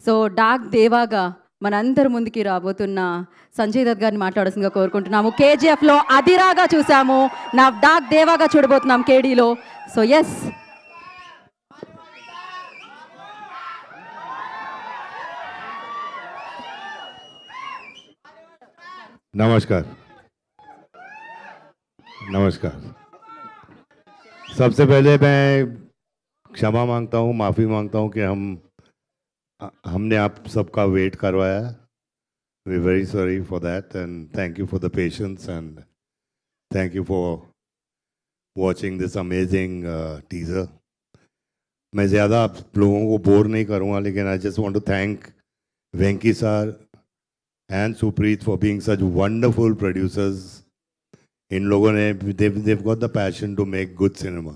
So dock దేవాగా మనందరి ముందుకి రాబోతున్న సంజయ్ దత్ గారిని మాట్లాడాల్సిందిగా కోరుకుంటున్నాము. కేజీఎఫ్లో అదిరాగా చూసాము, నా డాక్ దేవాగా చూడబోతున్నాం కేడీలో. సో ఎస్, नमस्कार। नमस्कार। सबसे पहले मैं क्षमा मांगता हूँ, माफ़ी मांगता हूँ कि हमने आप सबका वेट करवाया. We very sorry for that and thank you for the patience and thank you for watching this amazing teaser. मैं ज़्यादा आप लोगों को बोर नहीं करूँगा, लेकिन I just want to thank Venky sir and Supreet for being such wonderful producers. In लोगों ने they've got the passion to make good cinema.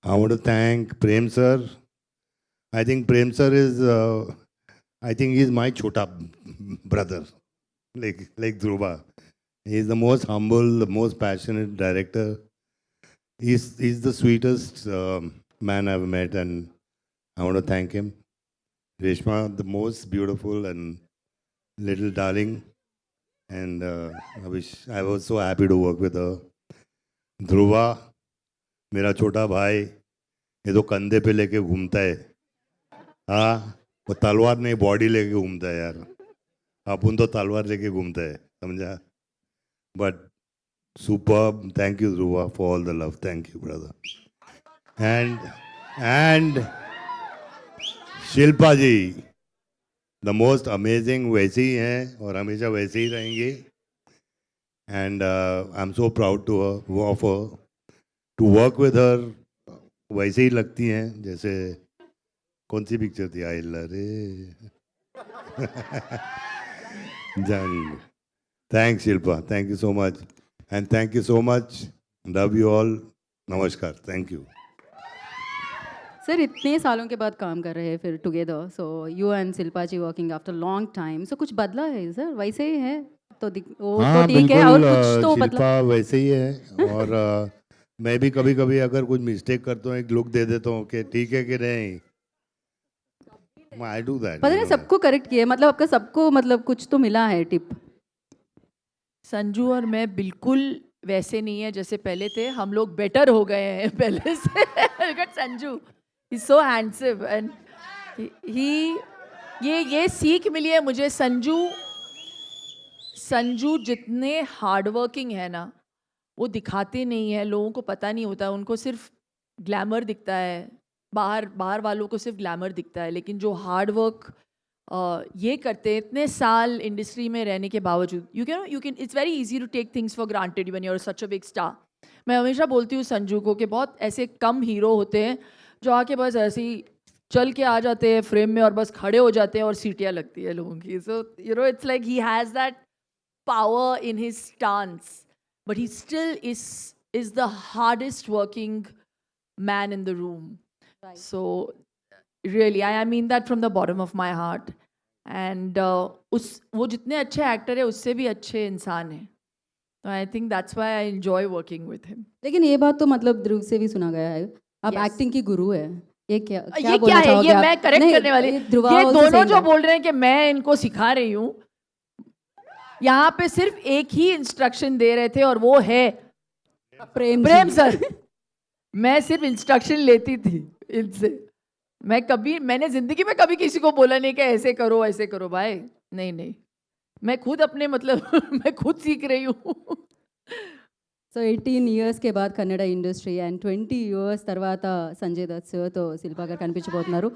I want to thank Prem sir. I think Prem sir is I think he's my chota brother, like Dhruva. He's the most humble, the most passionate director. He's the sweetest man I've met, and I want to thank him. Reshma, the most beautiful and little darling, and I was so happy to work with her. Dhruva, मेरा छोटा भाई, ये तो कंधे पे लेके घूमता है. हाँ, वो तलवार नहीं बॉडी लेके घूमता है यार. अपन तो तलवार लेके घूमता है, समझा? But superb. Thank you Dhruva for all the love. Thank you brother. And Shilpa ji, the most amazing, वैसे ही हैं और हमेशा वैसे ही रहेंगे. And I am so proud to to work with her. वैसे ही लगती हैं जैसे कौन सी पिक्चर थी, आई लरे जान. Thanks Shilpa, thank you so much and thank you so much. Love you all. नमस्कार. Thank you. सर इतने सालों के बाद काम कर रहे हैं फिर together. So you and Shilpa ji working after long time. So कुछ बदला है सर? वैसे ही है तो वो हाँ, तो ठीक है, और कुछ तो बदला? शिल्पा वैसे ही है. और मैं भी कभी कभी अगर कुछ मिस्टेक करता हूँ, एक लुक दे देता हूँ कि ठीक है कि नहीं. I do that. पता नहीं सबको करेक्ट किया, मतलब आपका सबको मतलब कुछ तो मिला है टिप. संजू और मैं बिल्कुल वैसे नहीं है जैसे पहले थे. हम लोग बेटर हो गए हैं पहले से. Sanju is so handsome and he ये सीख मिली है मुझे. संजू जितने हार्ड वर्किंग है ना, वो दिखाते नहीं है, लोगों को पता नहीं होता. उनको सिर्फ ग्लैमर दिखता है, बाहर वालों को सिर्फ ग्लैमर दिखता है. लेकिन जो हार्ड वर्क ये करते हैं इतने साल इंडस्ट्री में रहने के बावजूद, you can it's very easy to take things for granted when you are such a big star. मैं हमेशा बोलती हूँ संजू को कि बहुत ऐसे कम हीरो होते हैं जो आके बस ऐसे ही चल के आ जाते हैं फ्रेम में और बस खड़े हो जाते हैं और सीटियाँ लगती है लोगों की. So you know it's like he has that power in his stance, but he still is the hardest working man in the room. So really I mean that from the bottom of my heart. And वो जितने अच्छे actor है उससे भी अच्छे इंसान हैं. तो I think that's why I enjoy working with him. लेकिन ये बात तो मतलब ध्रुव से भी सुना गया है, आप Yes. एक्टिंग की गुरु है. ये क्या ये बोलना क्या है? चाहोगे ये आप? मैं करेक्ट नहीं, करने वाली. ध्रुवा ये also दोनों saying जो that. बोल रहे हैं कि मैं इनको सिखा रही हूँ, यहाँ पे सिर्फ एक ही इंस्ट्रक्शन दे रहे थे और वो है प्रेम सर. मैं सिर्फ इंस्ट्रक्शन लेती थी इनसे. मैंने जिंदगी में कभी किसी को बोला नहीं कि ऐसे करो भाई. नहीं, मैं खुद अपने मतलब मैं खुद सीख रही हूँ. సో 18 ఇయర్స్ के बाद కన్నడ ఇండస్ట్రీ అండ్ 20 ఇయర్స్ తర్వాత సంజయ్ దత్ సార్తో శిల్పా గారు కనిపించబోతున్నారు.